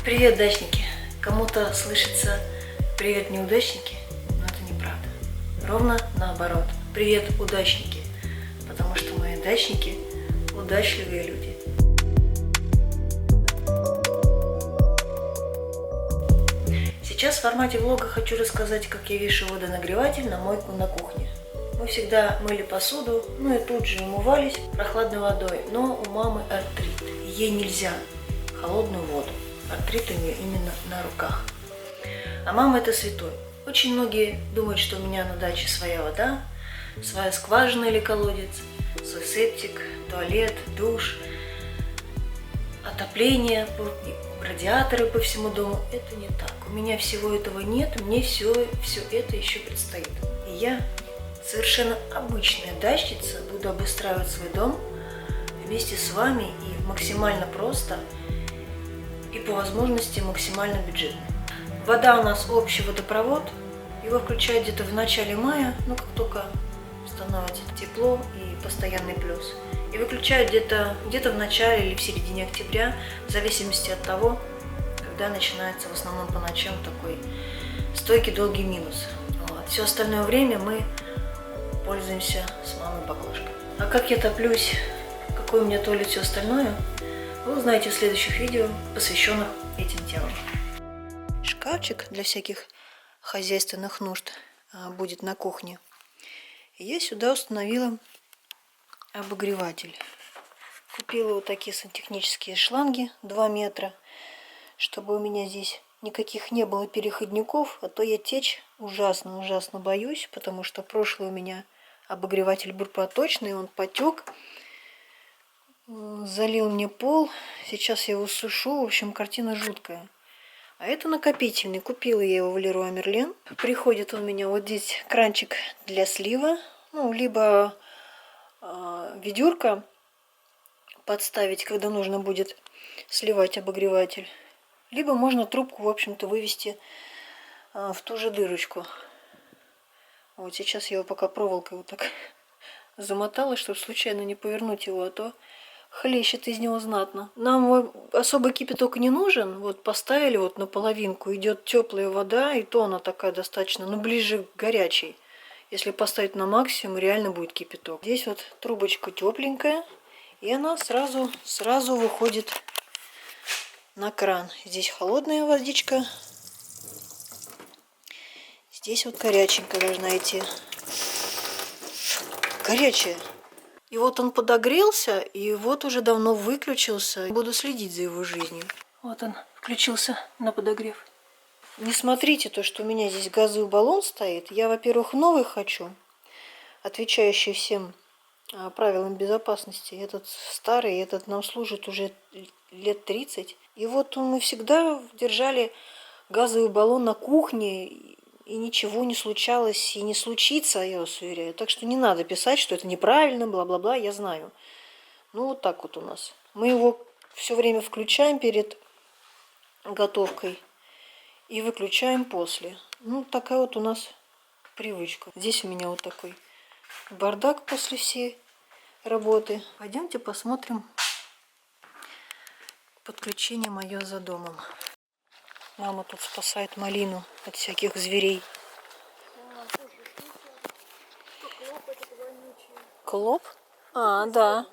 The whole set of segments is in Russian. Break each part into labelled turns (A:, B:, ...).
A: Привет, дачники! Кому-то слышится «Привет, неудачники», но это неправда. Ровно наоборот. Привет, удачники! Потому что мои дачники – удачливые люди. Сейчас в формате влога хочу рассказать, как я вешаю водонагреватель на мойку на кухне. Мы всегда мыли посуду, ну и тут же умывались прохладной водой, но у мамы артрит. Ей нельзя холодную воду. Артрит у нее именно на руках. А мама это святой. Очень многие думают, что у меня на даче своя вода, своя скважина или колодец, свой септик, туалет, душ, отопление, радиаторы по всему дому. Это не так. У меня всего этого нет, мне все это еще предстоит. И я, совершенно обычная дачница, буду обустраивать свой дом вместе с вами и максимально просто, и по возможности максимально бюджетно. Вода у нас общий водопровод, его включают где-то в начале мая, ну как только становится тепло и постоянный плюс. И выключают где-то в начале или в середине октября, в зависимости от того, когда начинается в основном по ночам такой стойкий долгий минус. Вот. Все остальное время мы пользуемся с мамой баклажкой. А как я топлюсь, какой у меня туалет, все остальное, вы узнаете в следующих видео, посвященных этим темам. Шкафчик для всяких хозяйственных нужд будет на кухне. И я сюда установила обогреватель. Купила вот такие сантехнические шланги 2 метра, чтобы у меня здесь никаких не было переходников, а то я течь ужасно боюсь, потому что прошлый у меня обогреватель был проточный, он потек, залил мне пол, сейчас я его сушу, в общем, картина жуткая. А это накопительный, купила я его в Леруа Мерлен. Приходит у меня вот здесь кранчик для слива, ну, либо ведерко подставить, когда нужно будет сливать обогреватель, либо можно трубку, в общем-то, вывести в ту же дырочку. Вот сейчас я его пока проволокой вот так замотала, чтобы случайно не повернуть его, а то хлещет из него знатно. Нам особо кипяток не нужен. Вот поставили вот на половинку, идет теплая вода, и то она такая достаточно, ну, ближе к горячей. Если поставить на максимум, реально будет кипяток. Здесь вот трубочка тепленькая, и она сразу выходит на кран. Здесь холодная водичка, здесь вот горяченькая должна идти. Горячая. И вот он подогрелся, и вот уже давно выключился. Буду следить за его жизнью. Вот он включился на подогрев. Не смотрите то, что у меня здесь газовый баллон стоит. Я, во-первых, новый хочу, отвечающий всем правилам безопасности. Этот старый, этот нам служит уже лет 30. И вот мы всегда держали газовый баллон на кухне, и ничего не случалось и не случится, я вас уверяю. Так что не надо писать, что это неправильно, бла-бла-бла, я знаю. Ну вот так вот у нас. Мы его все время включаем перед готовкой и выключаем после. Ну такая вот у нас привычка. Здесь у меня вот такой бардак после всей работы. Пойдемте посмотрим подключение мое за домом. Мама тут спасает малину от всяких зверей. Клоп? А, да.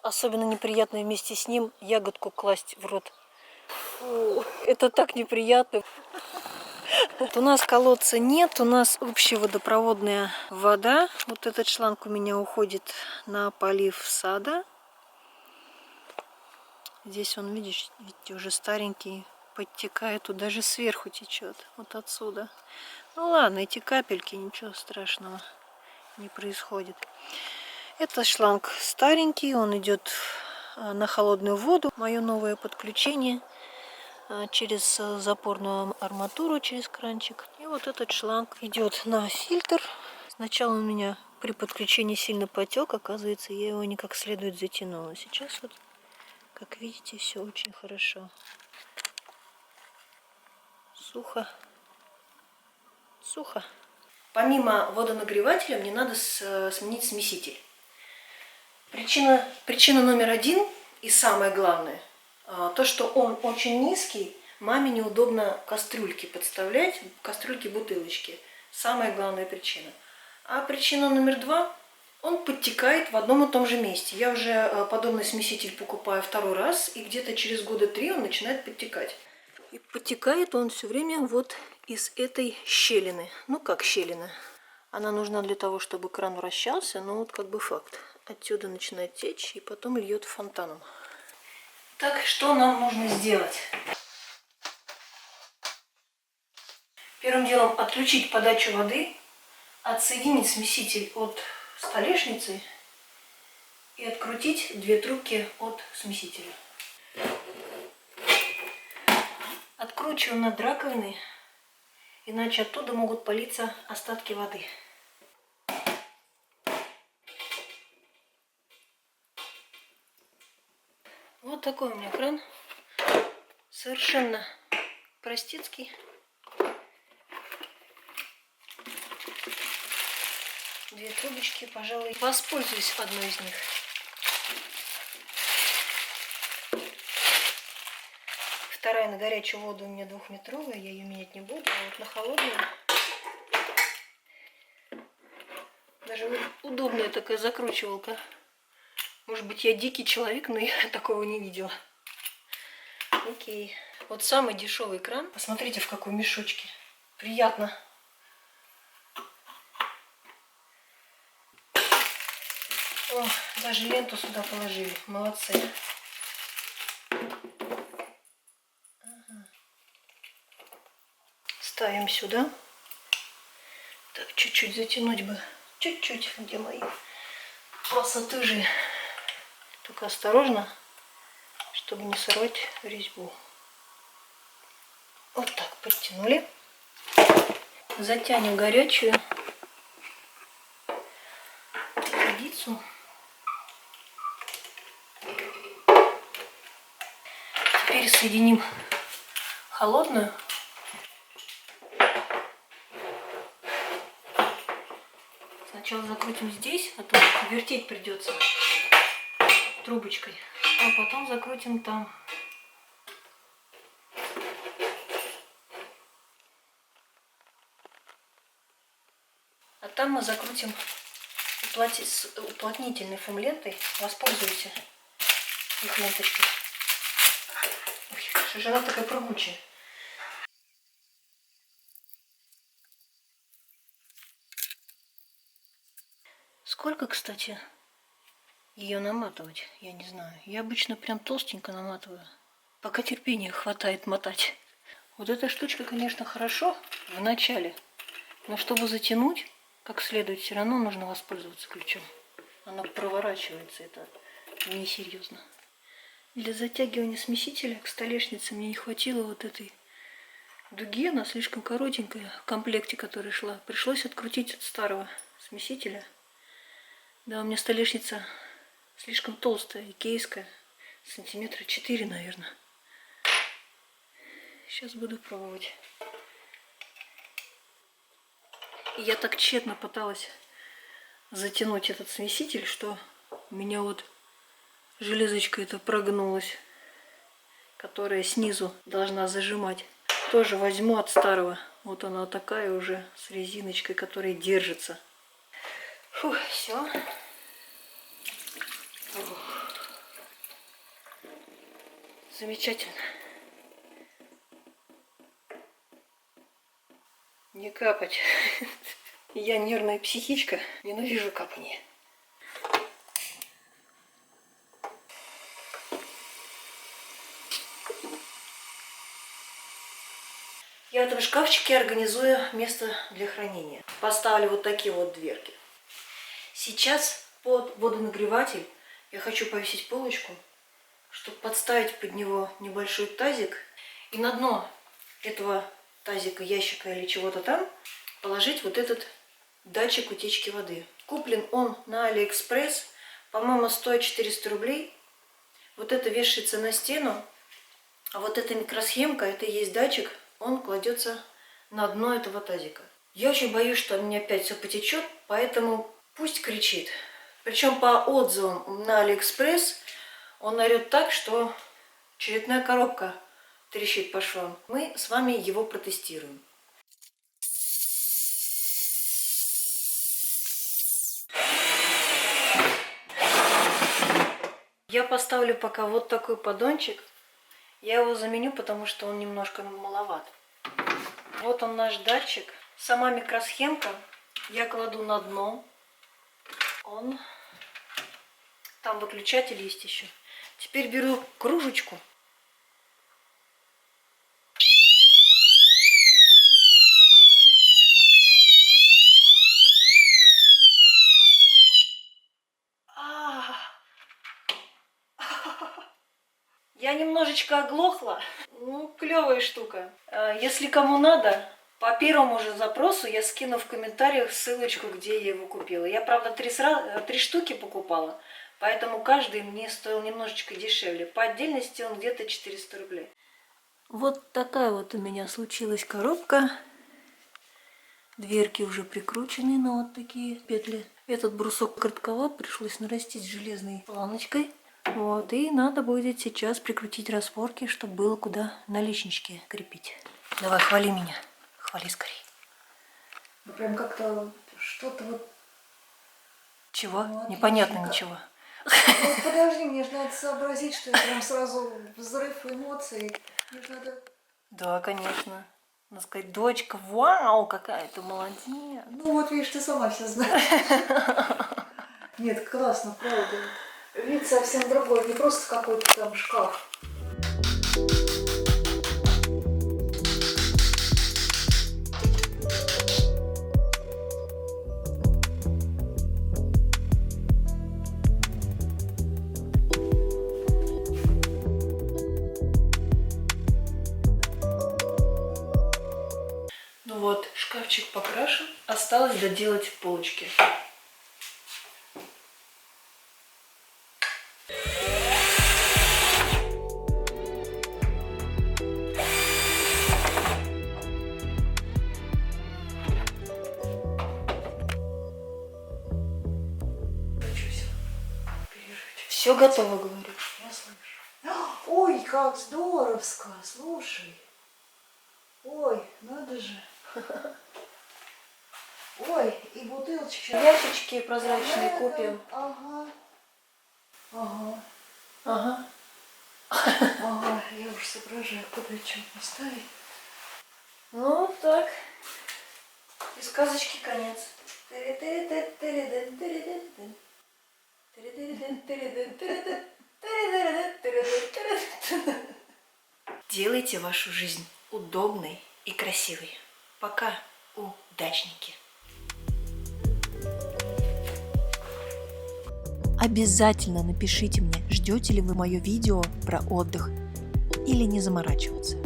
A: Особенно неприятно вместе с ним ягодку класть в рот. Фу, это так неприятно. У нас колодца нет, у нас общая водопроводная вода. Вот этот шланг у меня уходит на полив сада. Здесь он, видите, уже старенький, подтекает, тут даже сверху течет, вот отсюда. Ну ладно, эти капельки, ничего страшного не происходит. Этот шланг старенький, он идет на холодную воду. Мое новое подключение через запорную арматуру, через кранчик. И вот этот шланг идет на фильтр. Сначала у меня при подключении сильно потек, оказывается, я его не как следует затянула. Сейчас вот, как видите, все очень хорошо. Сухо. Сухо. Помимо водонагревателя мне надо сменить смеситель. Причина номер один и самое главное. То, что он очень низкий, маме неудобно кастрюльки подставлять, кастрюльки-бутылочки. Самая главная причина. А причина номер 2, он подтекает в одном и том же месте. Я уже подобный смеситель покупаю второй раз, и где-то через года 3 он начинает подтекать. И подтекает он все время вот из этой щелины. Ну как щелина? Она нужна для того, чтобы кран вращался, но вот как бы факт. Отсюда начинает течь и потом льет фонтаном. Так, что нам нужно сделать? Первым делом отключить подачу воды, отсоединить смеситель от столешницы и открутить 2 трубки от смесителя. Откручиваем над раковиной, иначе оттуда могут палиться остатки воды. Вот такой у меня кран. Совершенно простецкий. Две трубочки, пожалуй, воспользуюсь одной из них. Вторая на горячую воду у меня 2-метровая, я ее менять не буду, а вот на холодную. Даже удобная такая закручивалка. Может быть, я дикий человек, но я такого не видела. Окей. Вот самый дешевый кран. Посмотрите, в каком мешочке. Приятно. О, даже ленту сюда положили. Молодцы. Ага. Ставим сюда. Так, чуть-чуть затянуть бы. Чуть-чуть, где мои пассатыжи. Только осторожно, чтобы не сорвать резьбу. Вот так подтянули. Затянем горячую водицу. Теперь соединим холодную. Сначала закрутим здесь, а то вертеть придется трубочкой, а потом закрутим там. А там мы закрутим уплотнительной фоам-лентой. Воспользуйся их ленточкой. Ой, что же она такая прыгучая. Сколько, кстати, ее наматывать, я не знаю. Я обычно прям толстенько наматываю, пока терпения хватает мотать. Вот эта штучка, конечно, хорошо в начале, но чтобы затянуть как следует, все равно нужно воспользоваться ключом. Оно проворачивается, это несерьезно. Для затягивания смесителя к столешнице мне не хватило вот этой дуги, она слишком коротенькая в комплекте, который шла. Пришлось открутить от старого смесителя. Да, у меня столешница слишком толстая, икейская, сантиметра 4, наверное. Сейчас буду пробовать. И я так тщетно пыталась затянуть этот смеситель, что у меня вот железочка эта прогнулась, которая снизу должна зажимать. Тоже возьму от старого. Вот она такая уже с резиночкой, которая держится. Фух, все. Замечательно. Не капать. Я нервная психичка, ненавижу капание. Я в этом шкафчике организую место для хранения. Поставлю вот такие вот дверки. Сейчас под водонагреватель я хочу повесить полочку, чтобы подставить под него небольшой тазик. И на дно этого тазика, ящика или чего-то там положить вот этот датчик утечки воды. Куплен он на Алиэкспресс, по-моему, стоит 400 рублей. Вот это вешается на стену, а вот эта микросхемка, это и есть датчик, он кладется на дно этого тазика. Я очень боюсь, что у меня опять все потечет, поэтому пусть кричит. Причем по отзывам на Алиэкспресс он орет так, что Очередная коробка трещит по швам. Мы с вами его протестируем. Я поставлю пока вот такой поддончик. Я его заменю, потому что он немножко маловат. Вот он наш датчик. Сама микросхемка я кладу на дно. Там выключатель есть еще. Теперь беру кружечку. Я немножечко оглохла. Ну, клевая штука. Если кому надо, по первому же запросу я скину в комментариях ссылочку, где я его купила. Я, правда, три штуки покупала, поэтому каждый мне стоил немножечко дешевле. По отдельности он где-то 400 рублей. Вот такая вот у меня случилась коробка. Дверки уже прикручены на вот такие петли. Этот брусок коротковат, пришлось нарастить железной планочкой. Вот, и надо будет сейчас прикрутить распорки, чтобы было куда наличнички крепить. Давай, хвали меня. Хвали скорей.
B: Ну, прям как-то что-то вот...
A: Чего?
B: Ну,
A: непонятно
B: отлично.
A: Ничего.
B: Ну, подожди, мне же надо сообразить, что это прям сразу взрыв эмоций. Мне же надо...
A: Да, конечно. Надо сказать, дочка, вау, какая ты молодец.
B: Ну вот, видишь, ты сама все знаешь. Нет, классно, правда. Вид совсем другой, не просто какой-то там шкаф.
A: Ну вот, шкафчик покрашен. Осталось доделать полочки. Все готово, говорю.
B: Я слышу. Ой, как здоровско, слушай. Ой, надо же. Ой, и бутылочки.
A: Ящички прозрачные купим.
B: Ага. Ага.
A: Ага.
B: Ага, я уж соображаю, куда что поставить.
A: Ну, так. И сказочки конец. Делайте вашу жизнь удобной и красивой. Пока, удачники!
C: Обязательно напишите мне, ждете ли вы мое видео про отдых или не заморачиваться.